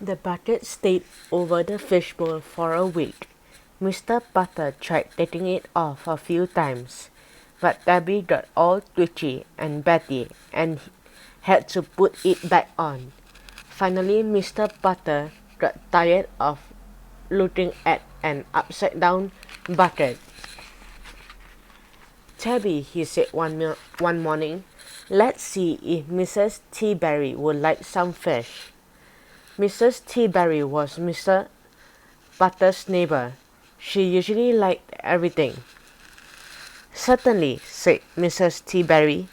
The bucket stayed over the fishbowl for a week. Mr. Putter tried taking it off a few times, but Tabby got all twitchy and batty and had to put it back on. Finally, Mr. Putter got tired of looking at an upside-down bucket. "Tabby," he said one morning, "let's see if Mrs. Teaberry would like some fish." Mrs. Teaberry was Mr. Putter's neighbor. She usually liked everything. "Certainly," said Mrs. Teaberry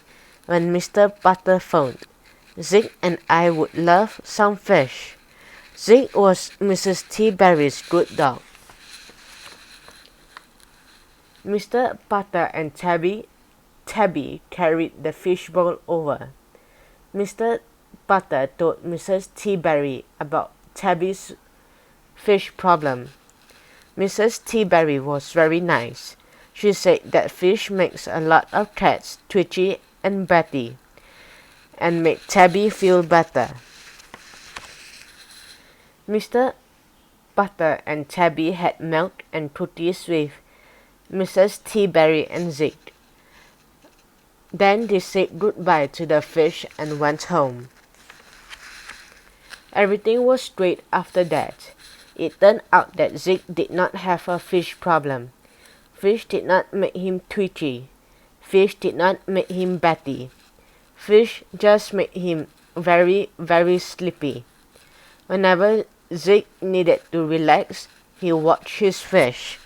when Mr. Putter phoned. "Zig and I would love some fish." Zig was Mrs. Teaberry's good dog. Mr. Putter and Tabby carried the fishbowl over. Mr. Putter told Mrs. Teaberry about Tabby's fish problem. Mrs. Teaberry was very nice. She said that fish makes a lot of cats twitchy and batty, and made Tabby feel better. Mr. Putter and Tabby had milk and cookies with Mrs. Teaberry and Zig. Then they said goodbye to the fish and went home. Everything was great after that. It turned out that Zig did not have a fish problem. Fish did not make him twitchy. Fish did not make him batty. Fish just made him very, very sleepy. Whenever Zig needed to relax, he watched his fish.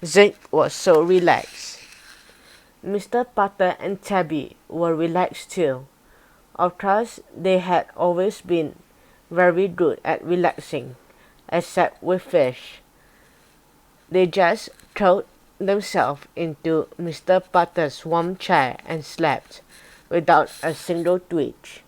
Zig was so relaxed. Mr. Putter and Tabby were relaxed too. Of course, they had always been very good at relaxing, except with fish. They just curled themselves into Mr. Putter's warm chair and slept, without a single twitch.